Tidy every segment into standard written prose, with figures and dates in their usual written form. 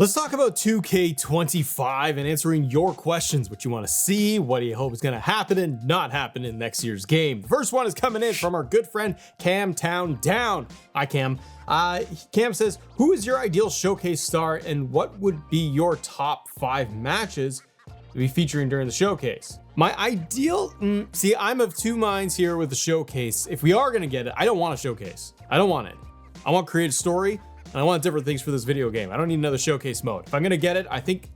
Let's talk about 2K25 and answering your questions, what you want to see, what do you hope is going to happen and not happen in next year's game. The first one is coming in from our good friend Cam Town Down. Hi Cam. Cam says, who is your ideal showcase star and what would be your top 5 matches to be featuring during the showcase? My ideal, see, I'm of two minds here with the showcase. If we are going to get it, I don't want a showcase. I don't want it. I want creative story. And I want different things for this video game. I don't need another showcase mode. If I'm gonna get it, I think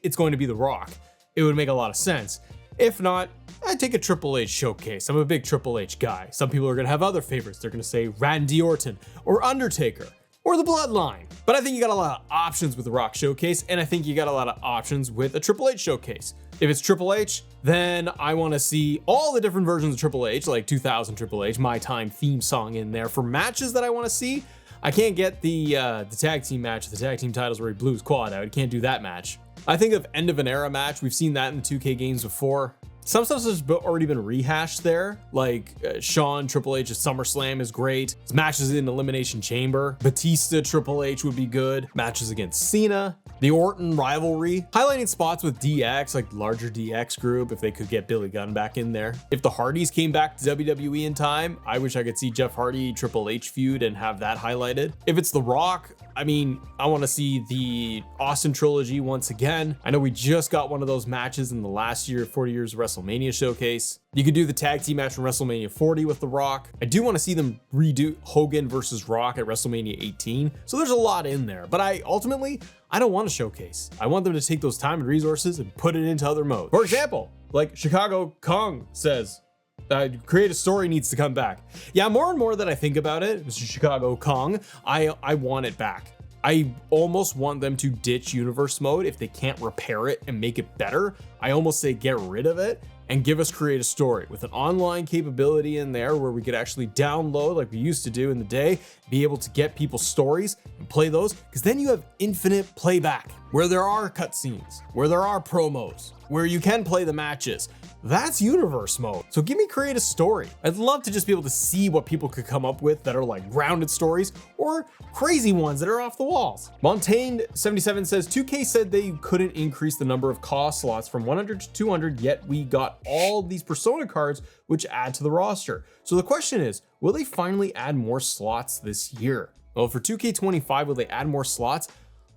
it's going to be The Rock. It would make a lot of sense. If not, I'd take a Triple H showcase. I'm a big Triple H guy. Some people are gonna have other favorites. They're gonna say Randy Orton or Undertaker or The Bloodline. But I think you got a lot of options with The Rock showcase, and I think you got a lot of options with a Triple H showcase. If it's Triple H, then I want to see all the different versions of Triple H, like 2000 Triple H, My Time theme song in there. For matches that I want to see, I can't get the tag team match, the tag team titles where he blew his quad out. I can't do that match. I think of end of an era match. We've seen that in the 2K games before. Some stuff has already been rehashed there, like Shawn Triple H's SummerSlam is great. His matches in Elimination Chamber. Batista Triple H would be good. Matches against Cena. The Orton rivalry. Highlighting spots with DX, like larger DX group, if they could get Billy Gunn back in there. If the Hardys came back to WWE in time, I wish I could see Jeff Hardy Triple H feud and have that highlighted. If it's The Rock, I mean, I want to see the Austin trilogy once again. I know we just got one of those matches in the last year, 40 years of WrestleMania showcase. You could do the tag team match from WrestleMania 40 with The Rock. I do want to see them redo Hogan versus Rock at WrestleMania 18. So there's a lot in there, but I don't want a showcase. I want them to take those time and resources and put it into other modes. For example, like Chicago Kong says, create a story needs to come back. Yeah, more and more that I think about it, Mr. Chicago Kong, I want it back. I almost want them to ditch universe mode if they can't repair it and make it better. I almost say get rid of it and give us create a story with an online capability in there where we could actually download like we used to do in the day, be able to get people's stories and play those, because then you have infinite playback where there are cutscenes, where there are promos, where you can play the matches. That's universe mode. So give me create a story. I'd love to just be able to see what people could come up with that are like grounded stories or crazy ones that are off the walls. Montaigne77 says 2K said they couldn't increase the number of cost slots from 100 to 200, yet we got all these Persona cards which add to the roster. So the question is, will they finally add more slots this year? Well, for 2K25, will they add more slots?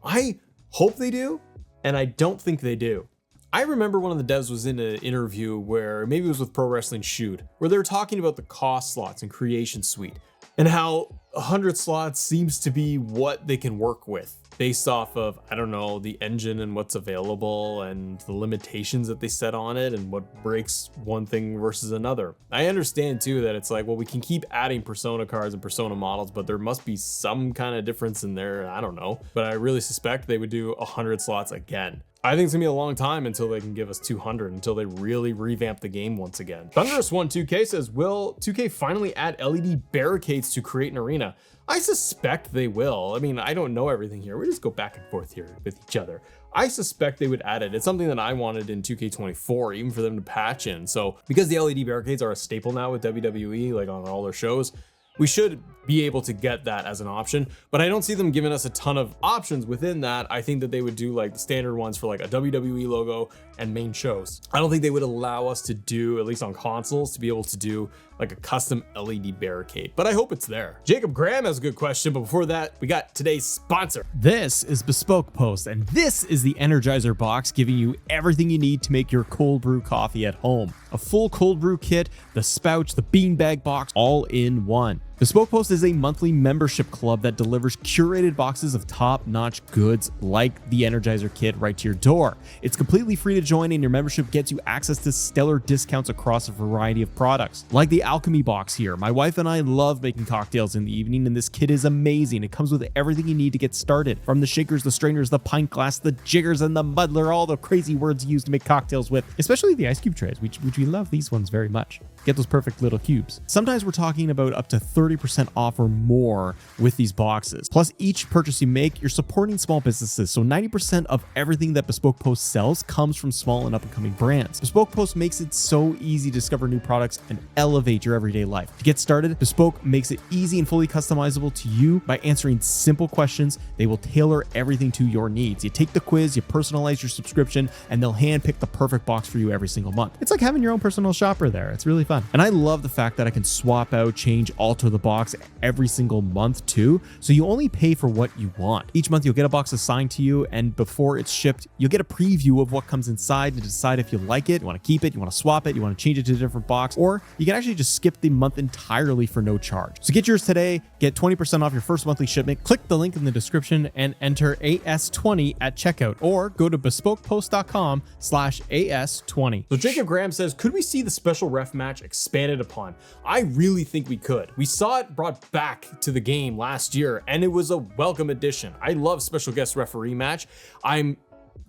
I hope they do, and I don't think they do. I remember one of the devs was in an interview where maybe it was with Pro Wrestling Shoot, where they were talking about the cost slots in Creation Suite and how 100 slots seems to be what they can work with based off of, I don't know, the engine and what's available and the limitations that they set on it and what breaks one thing versus another. I understand too that it's like, well, we can keep adding Persona cards and Persona models, but there must be some kind of difference in there. I don't know, but I really suspect they would do 100 slots again. I think it's gonna be a long time until they can give us 200, until they really revamp the game once again. Thunderous12K says, will 2K finally add LED barricades to create an arena? I suspect they will. I mean, I don't know everything here. We just go back and forth here with each other. I suspect they would add it. It's something that I wanted in 2K24, even for them to patch in. So because the LED barricades are a staple now with WWE, like on all their shows, we should be able to get that as an option, but I don't see them giving us a ton of options within that. I think that they would do like the standard ones for like a WWE logo and main shows. I don't think they would allow us to do, at least on consoles, to be able to do like a custom LED barricade, but I hope it's there. Jacob Graham has a good question, but before that, we got today's sponsor. This is Bespoke Post, and this is the Energizer box giving you everything you need to make your cold brew coffee at home. A full cold brew kit, the spouch, the beanbag box, all in one. Bespoke Post is a monthly membership club that delivers curated boxes of top-notch goods like the Energizer kit right to your door. It's completely free to join, and your membership gets you access to stellar discounts across a variety of products. Like the Alchemy box here. My wife and I love making cocktails in the evening, and this kit is amazing. It comes with everything you need to get started, from the shakers, the strainers, the pint glass, the jiggers, and the muddler, all the crazy words used to make cocktails with, especially the ice cube trays, which we love these ones very much. get those perfect little cubes. Sometimes we're talking about up to 30% off or more with these boxes. Plus, each purchase you make, you're supporting small businesses. So 90% of everything that Bespoke Post sells comes from small and up-and-coming brands. Bespoke Post makes it so easy to discover new products and elevate your everyday life. To get started, Bespoke makes it easy and fully customizable to you by answering simple questions. They will tailor everything to your needs. You take the quiz, you personalize your subscription, and they'll handpick the perfect box for you every single month. It's like having your own personal shopper there. It's really fun. And I love the fact that I can swap out, change, alter the box every single month too. So you only pay for what you want. Each month you'll get a box assigned to you, and before it's shipped, you'll get a preview of what comes inside to decide if you like it, you want to keep it, you want to swap it, you want to change it to a different box, or you can actually just skip the month entirely for no charge. So get yours today, get 20% off your first monthly shipment. Click the link in the description and enter AS20 at checkout, or go to bespokepost.com/AS20. So Jacob Graham says, could we see the special ref match expanded upon? I really think we could. We saw it brought back to the game last year, and it was a welcome addition. I love special guest referee match. I'm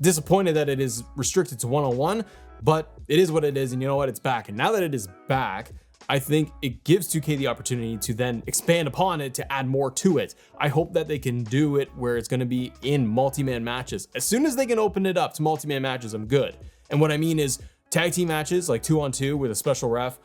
disappointed that it is restricted to one-on-one, but it is what it is, and you know what? It's back. And now that it is back, I think it gives 2K the opportunity to then expand upon it to add more to it. I hope that they can do it where it's going to be in multi-man matches. As soon as they can open it up to multi-man matches, I'm good. And what I mean is tag team matches, like 2-on-2 with a special ref,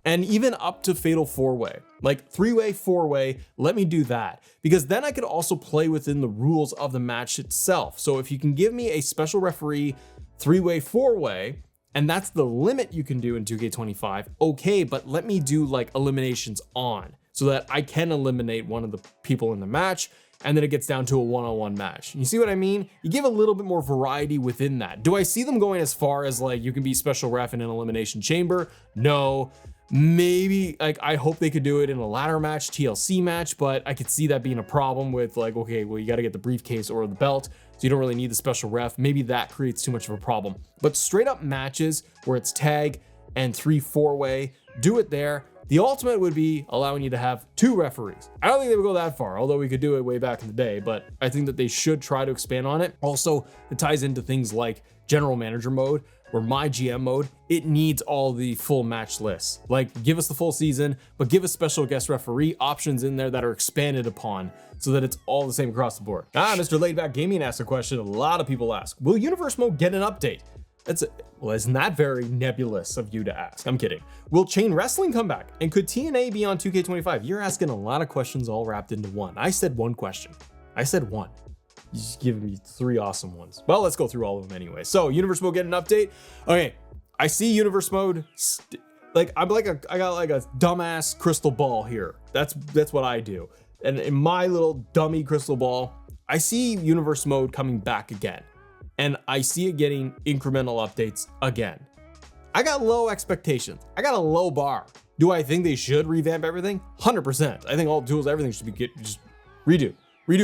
and even up to fatal 4-way, like 3-way, 4-way, let me do that. Because then I could also play within the rules of the match itself. So if you can give me a special referee 3-way, 4-way, and that's the limit you can do in 2K25, okay, but let me do like eliminations on so that I can eliminate one of the people in the match, and then it gets down to a one-on-one match. You see what I mean? You give a little bit more variety within that. Do I see them going as far as like you can be special ref in an elimination chamber? No. Maybe, like, I hope they could do it in a ladder match, TLC match, but I could see that being a problem with like, okay, well, you got to get the briefcase or the belt, so you don't really need the special ref. Maybe that creates too much of a problem. But straight up matches where it's tag and 3-4-way, do it there. The ultimate would be allowing you to have 2 referees. I don't think they would go that far, although we could do it way back in the day, but I think that they should try to expand on it. Also, it ties into things like general manager mode, or my GM mode. It needs all the full match lists. Like, give us the full season, but give us special guest referee options in there that are expanded upon so that it's all the same across the board. Mr. Laidback Gaming asked a question a lot of people ask. Will Universe Mode get an update? Well, isn't that very nebulous of you to ask? I'm kidding. Will Chain Wrestling come back? And could TNA be on 2K25? You're asking a lot of questions all wrapped into one. I said one question. I said one. You just giving me 3 awesome ones. Well, let's go through all of them anyway. So, Universe Mode get an update. Okay, I see Universe Mode. I got like a dumbass crystal ball here. That's what I do. And in my little dummy crystal ball, I see Universe Mode coming back again. And I see it getting incremental updates again. I got low expectations. I got a low bar. Do I think they should revamp everything? 100%. I think all tools, everything should be just redo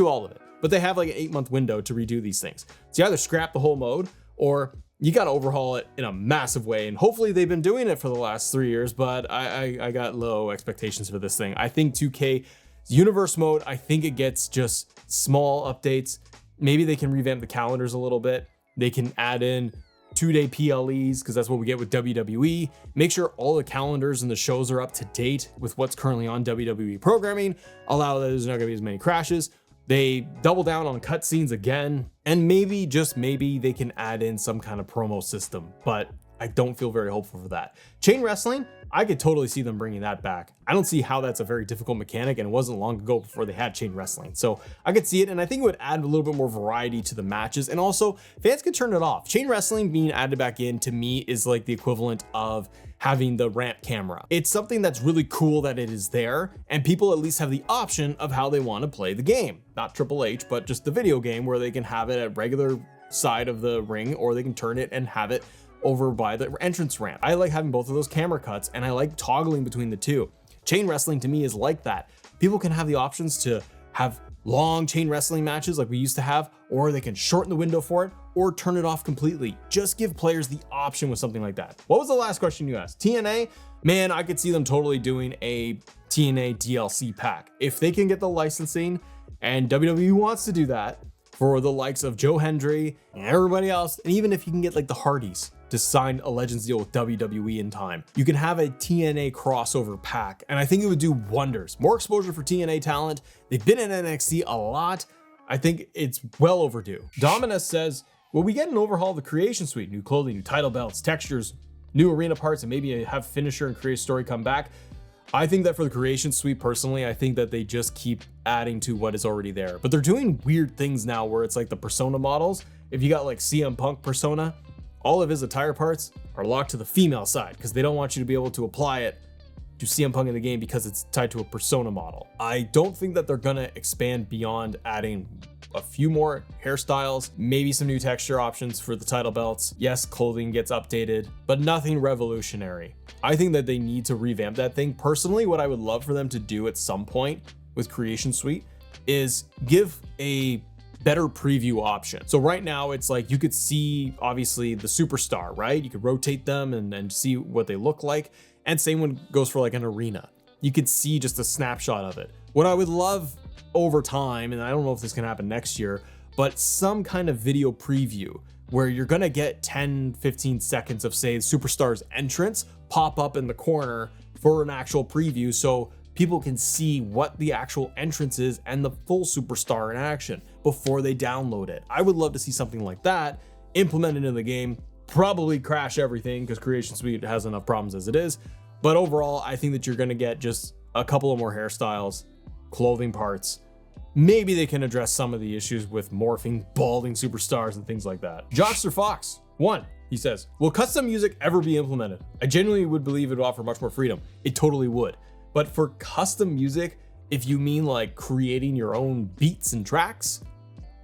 all of it. But they have like an 8-month window to redo these things. So you either scrap the whole mode or you got to overhaul it in a massive way. And hopefully they've been doing it for the last 3 years, but I got low expectations for this thing. I think 2K Universe Mode, I think it gets just small updates. Maybe they can revamp the calendars a little bit. They can add in 2-day PLEs because that's what we get with WWE. Make sure all the calendars and the shows are up to date with what's currently on WWE programming. Allow that there's not going to be as many crashes. They double down on cutscenes again, and maybe, just maybe, they can add in some kind of promo system, but I don't feel very hopeful for that. Chain Wrestling, I could totally see them bringing that back. I don't see how that's a very difficult mechanic, and it wasn't long ago before they had Chain Wrestling. So I could see it, and I think it would add a little bit more variety to the matches, and also fans could turn it off. Chain Wrestling being added back in, to me, is like the equivalent of having the ramp camera. It's something that's really cool that it is there, and people at least have the option of how they want to play the game. Not Triple H, but just the video game where they can have it at regular side of the ring, or they can turn it and have it over by the entrance ramp. I like having both of those camera cuts, and I like toggling between the two. Chain Wrestling to me is like that. People can have the options to have long chain wrestling matches like we used to have, or they can shorten the window for it or turn it off completely. Just give players the option with something like that. What was the last question you asked? TNA? Man, I could see them totally doing a TNA DLC pack. If they can get the licensing, and WWE wants to do that for the likes of Joe Hendry and everybody else, and even if you can get like the Hardys, to sign a Legends deal with WWE in time. You can have a TNA crossover pack, and I think it would do wonders. More exposure for TNA talent. They've been in NXT a lot. I think it's well overdue. Dominus says, will we get an overhaul of the creation suite? New clothing, new title belts, textures, new arena parts, and maybe have finisher and create story come back? I think that for the creation suite, personally, I think that they just keep adding to what is already there. But they're doing weird things now where it's like the persona models. If you got like CM Punk persona, all of his attire parts are locked to the female side because they don't want you to be able to apply it to CM Punk in the game because it's tied to a persona model. I don't think that they're gonna expand beyond adding a few more hairstyles, maybe some new texture options for the title belts. Yes, clothing gets updated, but nothing revolutionary. I think that they need to revamp that thing. Personally, what I would love for them to do at some point with Creation Suite is give a better preview option. So right now it's like you could see obviously the superstar, right? You could rotate them and see what they look like. And same one goes for like an arena. You could see just a snapshot of it. What I would love over time, and I don't know if this can happen next year, but some kind of video preview where you're gonna get 10, 15 seconds of say the superstar's entrance pop up in the corner for an actual preview so people can see what the actual entrance is and the full superstar in action before they download it. I would love to see something like that implemented in the game. Probably crash everything because Creation Suite has enough problems as it is. But overall, I think that you're gonna get just a couple of more hairstyles, clothing parts. Maybe they can address some of the issues with morphing, balding superstars and things like that. Jockster Fox 1, he says, will custom music ever be implemented? I genuinely would believe it would offer much more freedom. It totally would. But for custom music, if you mean like creating your own beats and tracks,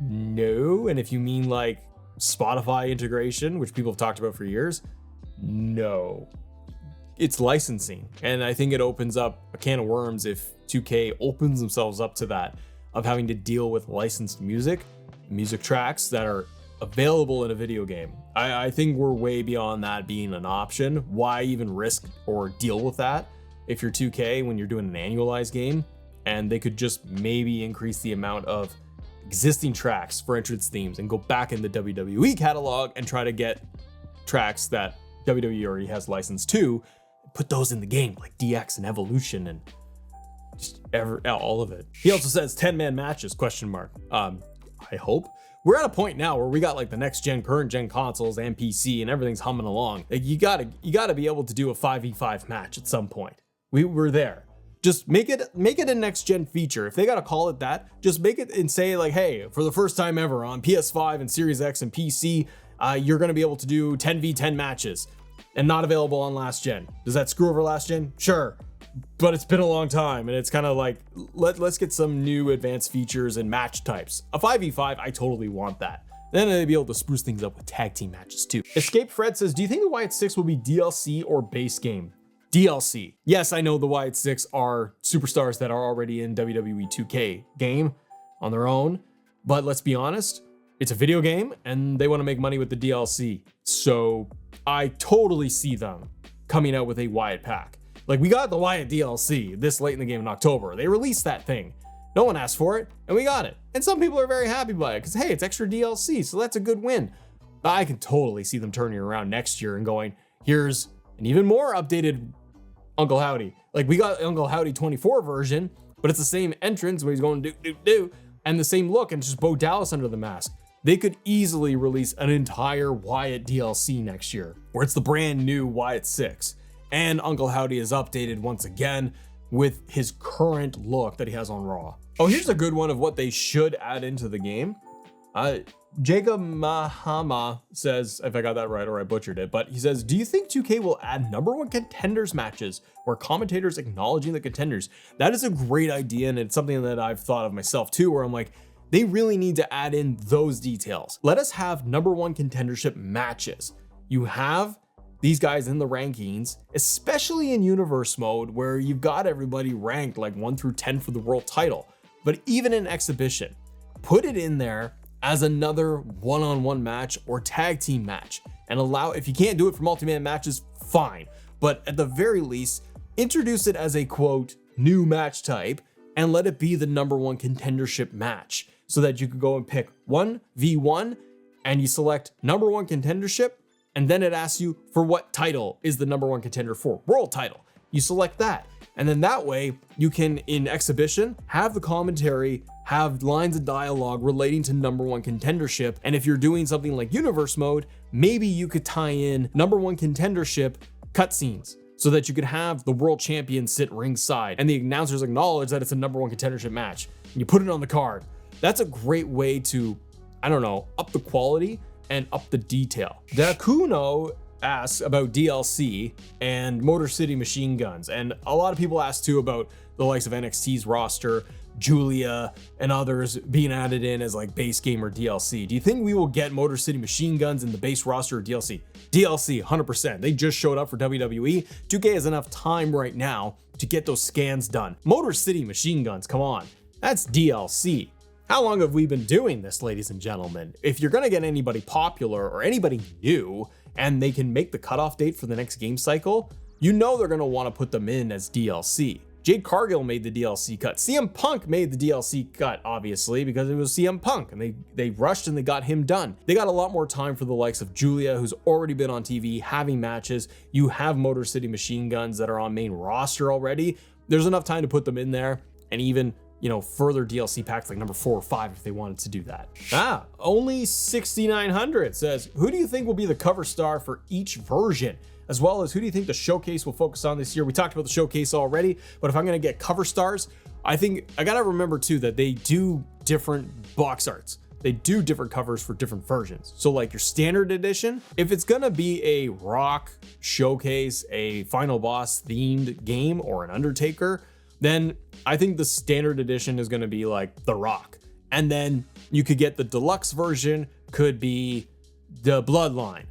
no. And if you mean like Spotify integration, which people have talked about for years, no. It's licensing. And I think it opens up a can of worms if 2K opens themselves up to that, of having to deal with licensed music tracks that are available in a video game. I think we're way beyond that being an option. Why even risk or deal with that if you're 2K when you're doing an annualized game? And they could just maybe increase the amount of existing tracks for entrance themes and go back in the WWE catalog and try to get tracks that WWE already has licensed to, put those in the game like DX and Evolution and just all of it. He also says 10-man matches, ? I hope. We're at a point now where we got like the next gen, current gen consoles and PC and everything's humming along. Like you gotta be able to do a 5v5 match at some point. We're there. Just make it a next gen feature. If they gotta call it that, just make it and say like, hey, for the first time ever on PS5 and Series X and PC, you're gonna be able to do 10v10 matches and not available on last gen. Does that screw over last gen? Sure. But it's been a long time and it's kind of like, let's get some new advanced features and match types. A 5v5, I totally want that. Then they'd be able to spruce things up with tag team matches too. Escape Fred says, do you think the Wyatt 6 will be DLC or base game? DLC. Yes, I know the Wyatt 6 are superstars that are already in WWE 2K game on their own, but let's be honest, it's a video game and they want to make money with the DLC. So I totally see them coming out with a Wyatt pack. Like we got the Wyatt DLC this late in the game in October. They released that thing. No one asked for it and we got it. And some people are very happy by it because hey, it's extra DLC, so that's a good win. I can totally see them turning around next year and going, here's an even more updated Uncle Howdy. Like we got Uncle Howdy 24 version, but it's the same entrance where he's going do and the same look and just Bo Dallas under the mask. They could easily release an entire Wyatt DLC next year where it's the brand new Wyatt 6. And Uncle Howdy is updated once again with his current look that he has on Raw. Oh, here's a good one of what they should add into the game. Jacob Mahama says, if I got that right or I butchered it, but he says, do you think 2K will add #1 contenders matches where commentators acknowledging the contenders? That is a great idea and it's something that I've thought of myself too, where I'm like, they really need to add in those details. Let us have #1 contendership matches. You have these guys in the rankings, especially in universe mode where you've got everybody ranked like 1 through 10 for the world title. But even in exhibition, put it in there as another one-on-one match or tag team match and allow, if you can't do it for multi-man matches, fine. But at the very least, introduce it as a quote, new match type and let it be the #1 contendership match so that you could go and pick 1v1 and you select #1 contendership and then it asks you for what title is the number one contender for. World title. You select that. And then that way you can, in exhibition, have the commentary, have lines of dialogue relating to number one contendership. And if you're doing something like universe mode, maybe you could tie in number one contendership cutscenes so that you could have the world champion sit ringside and the announcers acknowledge that it's a number one contendership match. And you put it on the card. That's a great way to, I don't know, up the quality and up the detail. Dakuno asks about DLC and Motor City Machine Guns. And a lot of people ask too about the likes of NXT's roster, Julia and others being added in as like base game or DLC. Do you think we will get Motor City Machine Guns in the base roster or DLC? DLC, 100%. They just showed up for WWE. 2K has enough time right now to get those scans done. Motor City Machine Guns, come on. That's DLC. How long have we been doing this, ladies and gentlemen? If you're gonna get anybody popular or anybody new and they can make the cutoff date for the next game cycle, you know they're gonna wanna put them in as DLC. Jade Cargill made the DLC cut. CM Punk made the DLC cut, obviously, because it was CM Punk, and they rushed and they got him done. They got a lot more time for the likes of Julia, who's already been on TV, having matches. You have Motor City Machine Guns that are on main roster already. There's enough time to put them in there, and even, you know, further DLC packs like number 4 or 5 if they wanted to do that. Only 6,900 says, who do you think will be the cover star for each version? As well as who do you think the showcase will focus on this year? We talked about the showcase already, but if I'm gonna get cover stars, I think I gotta remember too that they do different box arts. They do different covers for different versions. So like your standard edition, if it's gonna be a Rock showcase, a Final Boss themed game or an Undertaker, then I think the standard edition is gonna be like The Rock. And then you could get the deluxe version, could be the Bloodline.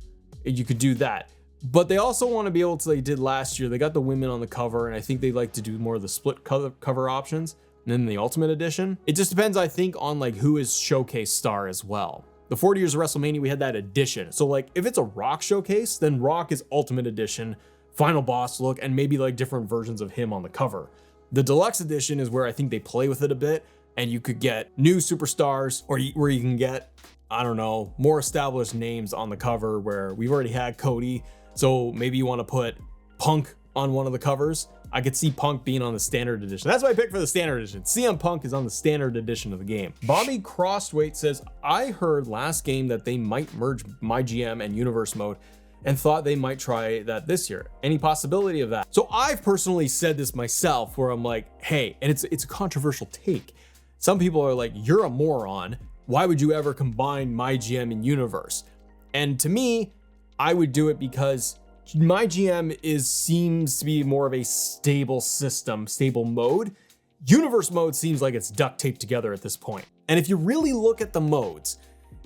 You could do that. But they also want to be able to, they did last year, they got the women on the cover, and I think they like to do more of the split cover options. And then the Ultimate Edition. It just depends, I think, on like who is showcase star as well. The 40 years of WrestleMania, we had that edition. So like if it's a Rock showcase, then Rock is Ultimate Edition, Final Boss look, and maybe like different versions of him on the cover. The Deluxe Edition is where I think they play with it a bit, and you could get new superstars, or where you can get, I don't know, more established names on the cover, where we've already had Cody. So maybe you want to put Punk on one of the covers. I could see Punk being on the standard edition. That's what I picked for the standard edition. CM Punk is on the standard edition of the game. Bobby Crossweight says, I heard last game that they might merge My GM and Universe mode and thought they might try that this year. Any possibility of that? So I've personally said this myself, where I'm like, hey, and it's a controversial take. Some people are like, you're a moron. Why would you ever combine My GM and Universe? And to me, I would do it because My GM seems to be more of a stable system, stable mode. Universe mode seems like it's duct taped together at this point. And if you really look at the modes,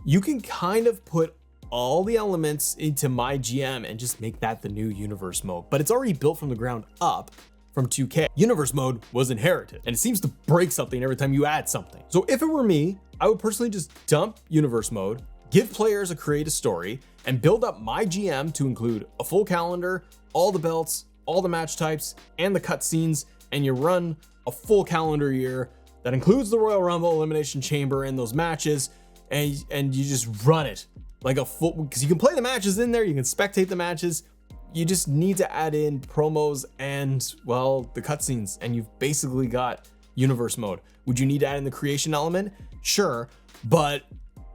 you can kind of put all the elements into My GM and just make that the new Universe mode. But it's already built from the ground up from 2K. Universe mode was inherited, and it seems to break something every time you add something. So if it were me, I would personally just dump Universe mode, give players a creative story, and build up My GM to include a full calendar, all the belts, all the match types, and the cutscenes, and you run a full calendar year that includes the Royal Rumble, Elimination Chamber, and those matches, and you just run it like a full, because you can play the matches in there, you can spectate the matches, you just need to add in promos and, well, the cutscenes, and you've basically got Universe mode. Would you need to add in the creation element? Sure, but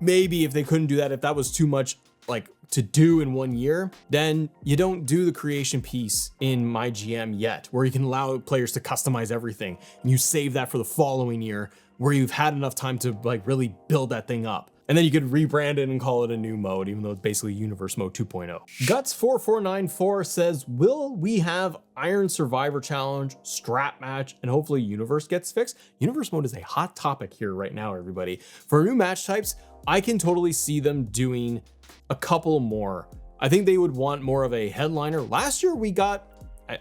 maybe if they couldn't do that, if that was too much like to do in 1 year, then you don't do the creation piece in My GM yet, where you can allow players to customize everything, and you save that for the following year where you've had enough time to like really build that thing up. And then you could rebrand it and call it a new mode, even though it's basically Universe Mode 2.0. Guts4494 says, will we have Iron Survivor Challenge, Strap Match, and hopefully Universe gets fixed? Universe Mode is a hot topic here right now, everybody. For new match types, I can totally see them doing a couple more. I think they would want more of a headliner. Last year we got,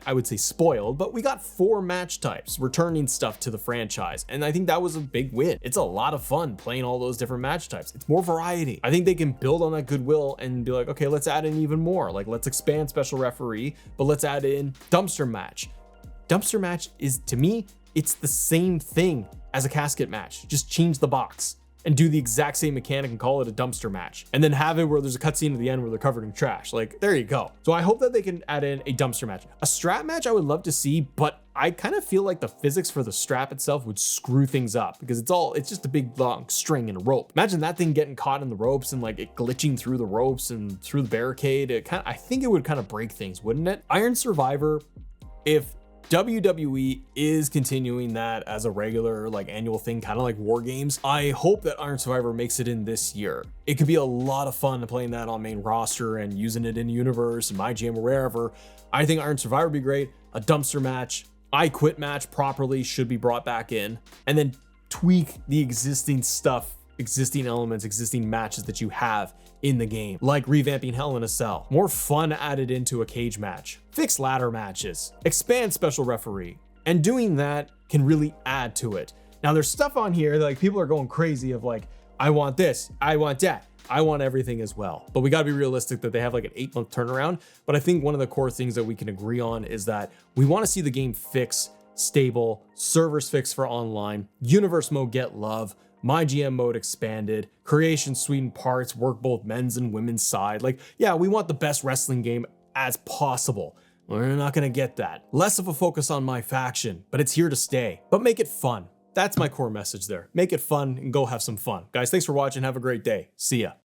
I would say spoiled, but we got 4 match types, returning stuff to the franchise. And I think that was a big win. It's a lot of fun playing all those different match types. It's more variety. I think they can build on that goodwill and be like, okay, let's add in even more. Like, let's expand special referee, but let's add in dumpster match. Dumpster match is, to me, it's the same thing as a casket match. Just change the box. and do the exact same mechanic and call it a dumpster match, and then have it where there's a cutscene at the end where they're covered in trash. Like, there you go. So I hope that they can add in a dumpster match. A strap match I would love to see, but I kind of feel like the physics for the strap itself would screw things up because it's just a big long string and a rope. Imagine that thing getting caught in the ropes and like it glitching through the ropes and through the barricade. I think it would kind of break things, wouldn't it? Iron Survivor, if WWE is continuing that as a regular like annual thing, kind of like War Games, I hope that Iron Survivor makes it in this year. It could be a lot of fun playing that on main roster and using it in universe and my gym or wherever. I think Iron Survivor would be great. A dumpster match, I Quit match properly should be brought back in, and then tweak the existing stuff, existing elements, existing matches that you have in the game, like revamping Hell in a Cell, more fun added into a cage match, fix ladder matches, expand special referee, and doing that can really add to it. Now there's stuff on here that like people are going crazy of like, I want this, I want that, I want everything as well. But we gotta be realistic that they have like an 8-month turnaround. But I think one of the core things that we can agree on is that we wanna see the game fix, stable, servers fixed for online, universe mode get love, my GM mode expanded, creation suite and parts work both men's and women's side. Like, yeah, we want the best wrestling game as possible. We're not gonna get that. Less of a focus on my faction, but it's here to stay. But make it fun. That's my core message there. Make it fun and go have some fun. Guys, thanks for watching. Have a great day. See ya.